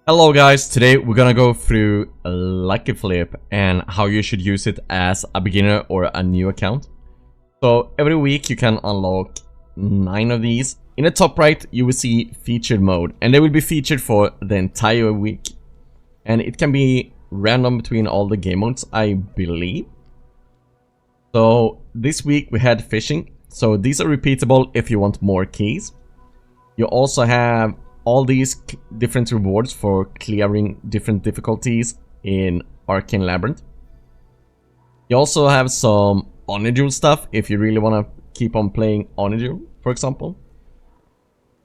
Hello guys, today we're gonna go through a Lucky Flip and how you should use it as a beginner or a new account. So every week you can unlock 9 of these. In the top right you will see featured mode and they will be featured for the entire week. And it can be random between all the game modes, I believe. So this week we had fishing, so these are repeatable if you want more keys. You also have all these different rewards for clearing different difficulties in Arcane Labyrinth. You also have some Onijul stuff if you really want to keep on playing Onijul, for example.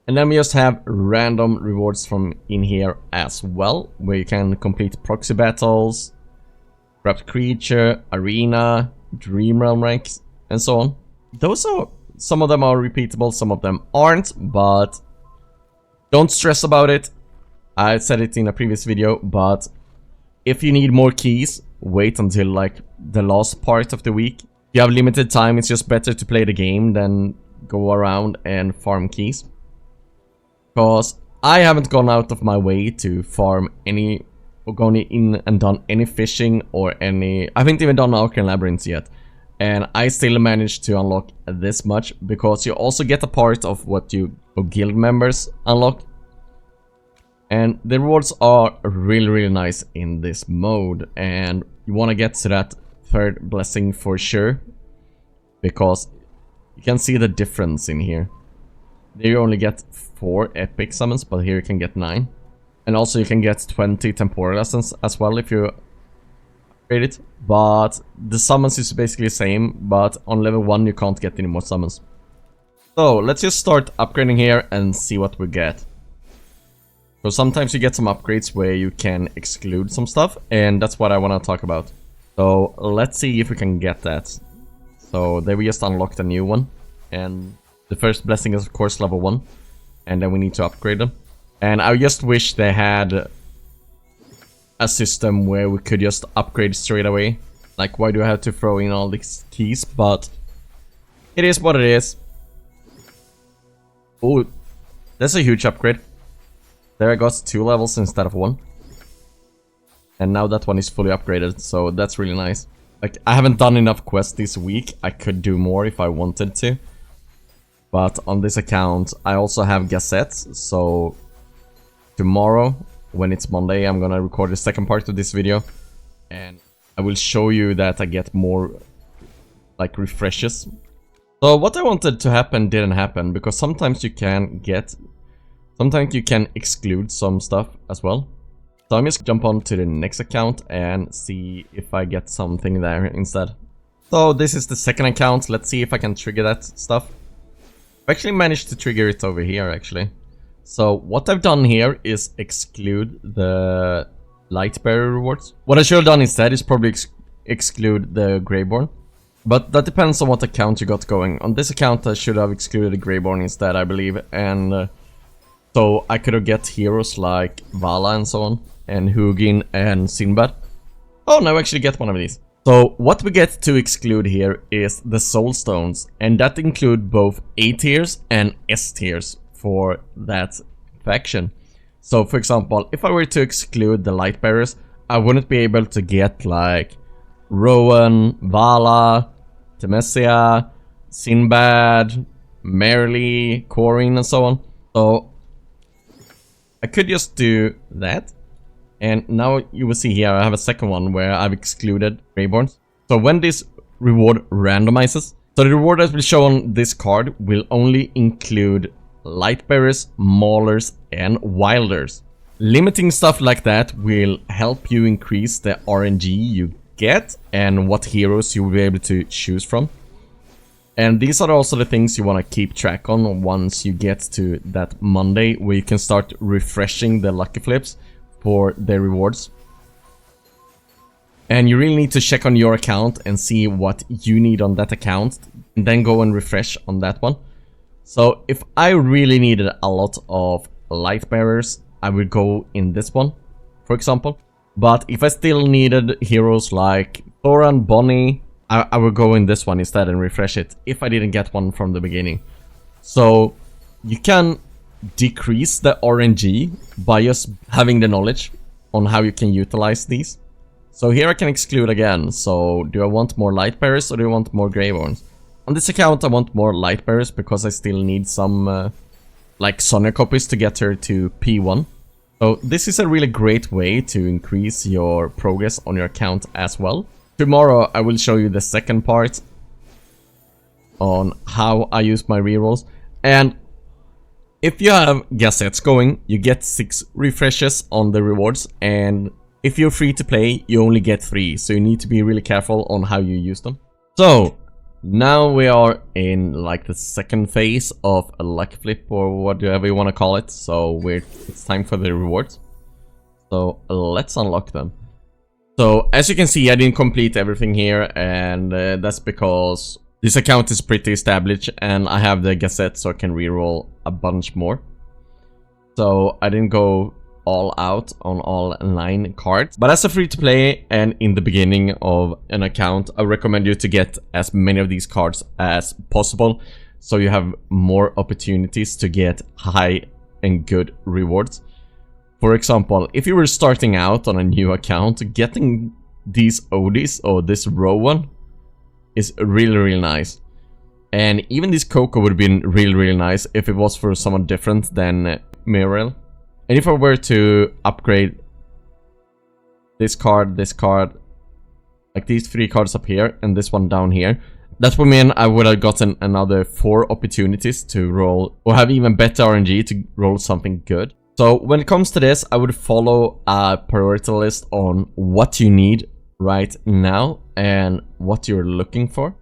And then we just have random rewards from in here as well, where you can complete proxy battles, Corrupt Creature, Arena, Dream Realm ranks, and so on. Those are, some of them are repeatable, some of them aren't, but don't stress about it. I said it in a previous video, but if you need more keys, wait until like the last part of the week. If you have limited time, it's just better to play the game than go around and farm keys. Because I haven't gone out of my way to farm any, or gone in and done any fishing or any, I haven't even done Arcane Labyrinths yet. And I still managed to unlock this much, because you also get a part of what you guild members unlock. And the rewards are really nice in this mode, and you want to get to that third blessing for sure, because you can see the difference in here. There you only get 4 epic summons, but here you can get 9. And also you can get 20 temporal lessons as well if you upgrade it. But the summons is basically the same, but on level 1 you can't get any more summons. So let's just start upgrading here and see what we get. So sometimes you get some upgrades where you can exclude some stuff, and that's what I want to talk about. So let's see if we can get that. So there we just unlocked a new one, and the first blessing is of course level 1, and then we need to upgrade them. And I just wish they had a system where we could just upgrade straight away. Like, why do I have to throw in all these keys? But it is what it is. Oh, that's a huge upgrade. There I got 2 levels instead of 1. And now that one is fully upgraded, so that's really nice. Like, I haven't done enough quests this week. I could do more if I wanted to. But on this account, I also have Zacess, so tomorrow, when it's Monday, I'm gonna record the second part of this video. And I will show you that I get more, like, refreshes. So what I wanted to happen didn't happen, because sometimes you can get... Sometimes you can exclude some stuff as well. So I'm just jump on to the next account and see if I get something there instead. So this is the second account. Let's see if I can trigger that stuff. I actually managed to trigger it over here actually. So what I've done here is exclude the Lightbearer rewards. What I should have done instead is probably exclude the Greyborn. But that depends on what account you got going. On this account I should have excluded the Greyborn instead, I believe. And so I could have get heroes like Vala and so on, and Hugin and Sinbad. Oh, now I actually get one of these. So what we get to exclude here is the Soul Stones, and that include both A tiers and S tiers for that faction. So for example, if I were to exclude the Lightbearers, I wouldn't be able to get like Rowan, Vala, Temesia, Sinbad, Merrily, Corin and so on. So I could just do that, and now you will see here I have a second one where I've excluded Greyborns. So when this reward randomizes, so the reward that will show on this card will only include Lightbearers, Maulers and Wilders. Limiting stuff like that will help you increase the RNG you get and what heroes you will be able to choose from. And these are also the things you want to keep track on once you get to that Monday, where you can start refreshing the Lucky Flips for the rewards. And you really need to check on your account and see what you need on that account, and then go and refresh on that one. So if I really needed a lot of Lightbearers, I would go in this one, for example. But if I still needed heroes like Thoran, Bonnie, I would go in this one instead and refresh it if I didn't get one from the beginning. So you can decrease the RNG by just having the knowledge on how you can utilize these. So here I can exclude again. So do I want more light bearers or do I want more grey ones? On this account I want more light bearers because I still need some like Sonya copies to get her to P1. So this is a really great way to increase your progress on your account as well. Tomorrow I will show you the second part on how I use my rerolls. And if you have gazettes going, you get 6 refreshes on the rewards, and if you're free to play, you only get 3, so you need to be really careful on how you use them. So now we are in like the second phase of a lucky flip, or whatever you want to call it. So it's time for the rewards. So let's unlock them. So as you can see, I didn't complete everything here, and that's because this account is pretty established and I have the gazette, so I can reroll a bunch more. So I didn't go all out on all 9 cards. But as a free to play and in the beginning of an account, I recommend you to get as many of these cards as possible, so you have more opportunities to get high and good rewards. For example, if you were starting out on a new account, getting these ODs or this row one is really nice. And even this Coco would have been really nice if it was for someone different than Muriel. And if I were to upgrade this card, like these 3 cards up here and this one down here, that would mean I would have gotten another 4 opportunities to roll, or have even better RNG to roll something good. So when it comes to this, I would follow a priority list on what you need right now and what you're looking for.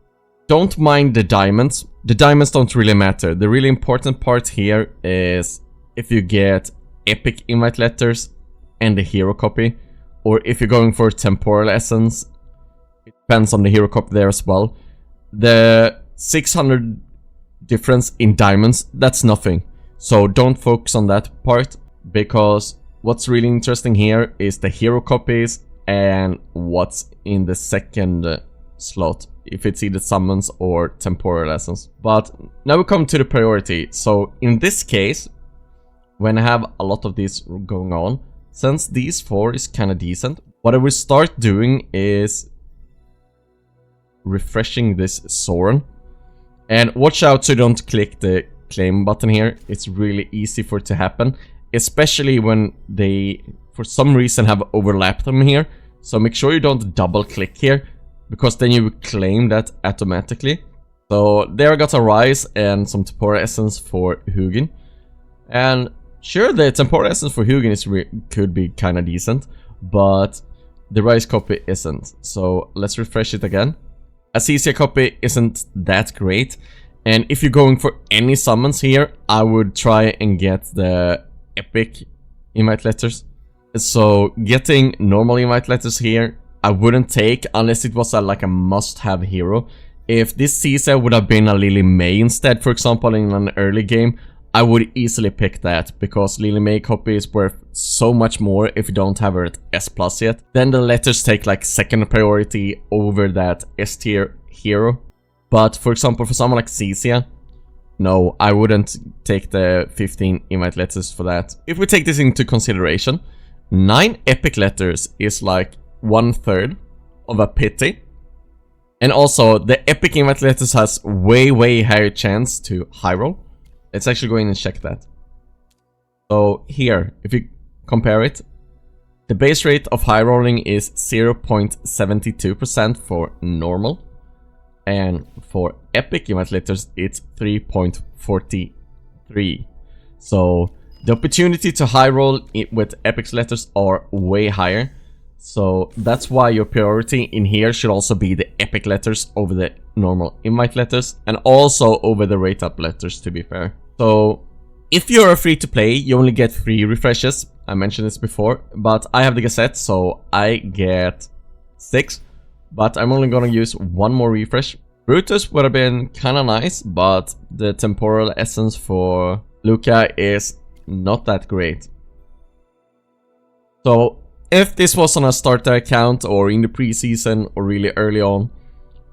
Don't mind the diamonds. The diamonds don't really matter. The really important part here is if you get epic invite letters and the hero copy, or if you're going for temporal essence, it depends on the hero copy there as well. The 600 difference in diamonds, that's nothing. So don't focus on that part, because what's really interesting here is the hero copies and what's in the second slot, if it's either summons or temporal essence. But now we come to the priority. So in this case, when I have a lot of these going on, since these 4 is kind of decent, what I will start doing is refreshing this Soren. And watch out so you don't click the claim button here. It's really easy for it to happen, especially when they for some reason have overlapped them here. So make sure you don't double click here, because then you will claim that automatically. So there I got a rise and some temporal essence for Hugin. And sure, the temporal essence for Hugin is could be kind of decent, but the rise copy isn't. So let's refresh it again. A CC copy isn't that great, and if you're going for any summons here, I would try and get the epic invite letters. So getting normal invite letters here, I wouldn't take unless it was like a must-have hero. If this Caesar would have been a Lily May instead, for example, in an early game, I would easily pick that, because Lily May copy is worth so much more if you don't have her at S+ yet. Then the letters take like second priority over that S tier hero. But for example, for someone like Cecia, no, I wouldn't take the 15 invite letters for that. If we take this into consideration, 9 epic letters is like 1/3 of a pity. And also, the epic invite letters has way higher chance to high roll. Let's actually go in and check that. So here, if you compare it, the base rate of high rolling is 0.72% for normal. And for epic invite letters, it's 3.43. So the opportunity to high roll with epic letters are way higher. So that's why your priority in here should also be the epic letters over the normal invite letters, and also over the rate up letters, to be fair. So if you're free to play, you only get 3 refreshes. I mentioned this before, but I have the Gazette, so I get 6. But I'm only gonna use 1 more refresh. Brutus would have been kinda nice, but the temporal essence for Luca is not that great. So if this was on a starter account or in the preseason or really early on,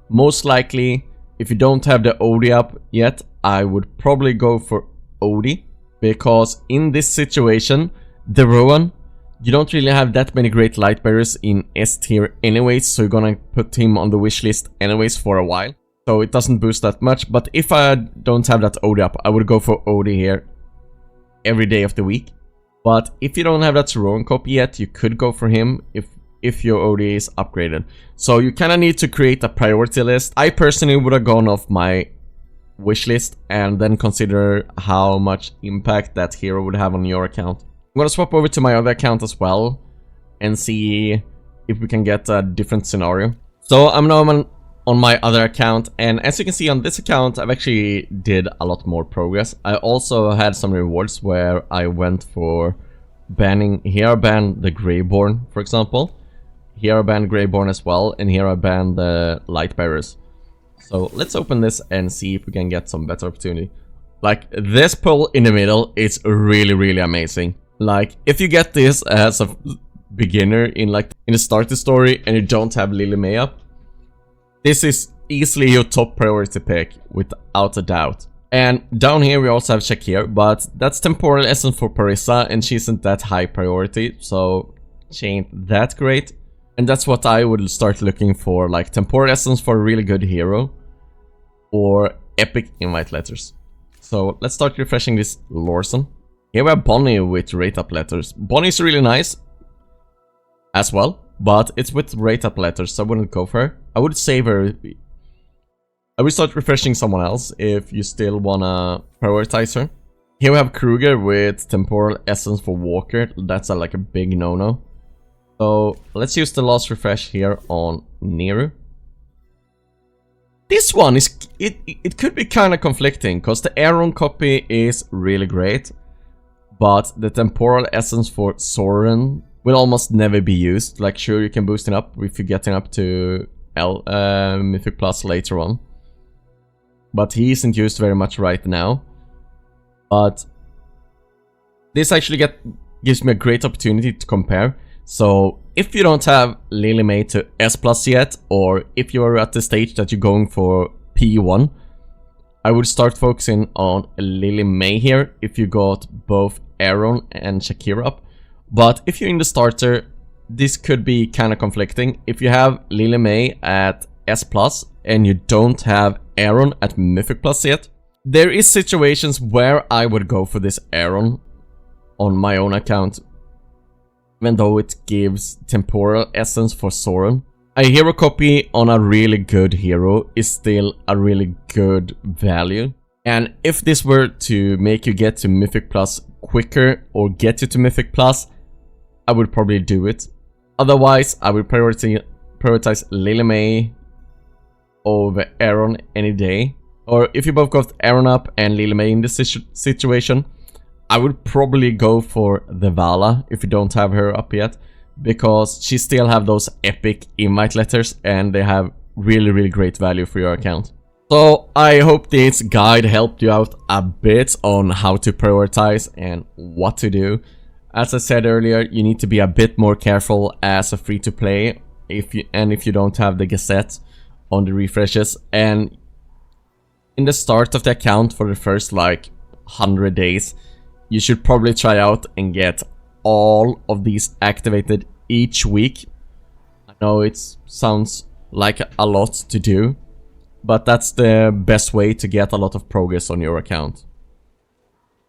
most likely, if you don't have the OD up yet, I would probably go for OD. because in this situation, the Rowan, you don't really have that many great light bearers in S tier anyways, so you're gonna put him on the wish list anyways for a while. So it doesn't boost that much, but if I don't have that OD up, I would go for OD here every day of the week. But if you don't have that Rowan copy yet, you could go for him if your OD is upgraded. So you kind of need to create a priority list. I personally would have gone off my wish list and then consider how much impact that hero would have on your account. I'm gonna swap over to my other account as well and see if we can get a different scenario. So I'm now on my other account, and as you can see on this account, I've actually did a lot more progress. I also had some rewards where I went for banning. Here I banned the Greyborn, for example. Here I banned Greyborn as well, and here I banned the Light Bearers. So let's open this and see if we can get some better opportunity. Like, this pull in the middle is really, really amazing. Like, if you get this as a beginner in the starter story and you don't have Lily May up, this is easily your top priority pick, without a doubt. And down here we also have Shakir, but that's Temporal Essence for Parissa, and she isn't that high priority, so she ain't that great. And that's what I would start looking for, like Temporal Essence for a really good hero, or epic invite letters. So let's start refreshing this Lorson. Here we have Bonnie with rate up letters. Bonnie's really nice as well, but it's with rate up letters, so I wouldn't go for her. I would save her. I would start refreshing someone else if you still wanna prioritize her. Here we have Kruger with Temporal Essence for Walker. That's like a big no-no. So let's use the last refresh here on Neru. This one is it could be kind of conflicting because the Aaron copy is really great, but the Temporal Essence for Soren will almost never be used. Like, sure, you can boost it up if you're getting up to Mythic Plus later on, but he isn't used very much right now. But this actually gives me a great opportunity to compare. So if you don't have Lily May to S plus yet, or if you're at the stage that you're going for P1, I would start focusing on Lily May here if you got both Aaron and Shakira up. But if you're in the starter, this could be kind of conflicting. If you have Lily May at S plus and you don't have Aaron at Mythic plus yet, there is situations where I would go for this Aaron on my own account, even though it gives Temporal Essence for Soren. A hero copy on a really good hero is still a really good value. And if this were to make you get to Mythic Plus quicker or get you to Mythic Plus, I would probably do it. Otherwise, I would prioritize Lily May over Aaron any day. Or if you both got Aaron up and Lily May in this situation, I would probably go for the Vala if you don't have her up yet, because she still have those epic invite letters and they have really, really great value for your account. So I hope this guide helped you out a bit on how to prioritize and what to do. As I said earlier, you need to be a bit more careful as a free-to-play if you don't have the Gazette on the refreshes. And in the start of the account for the first like 100 days, you should probably try out and get all of these activated each week. I know it sounds like a lot to do, but that's the best way to get a lot of progress on your account.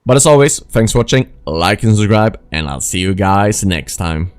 But as always, thanks for watching, like and subscribe, and I'll see you guys next time.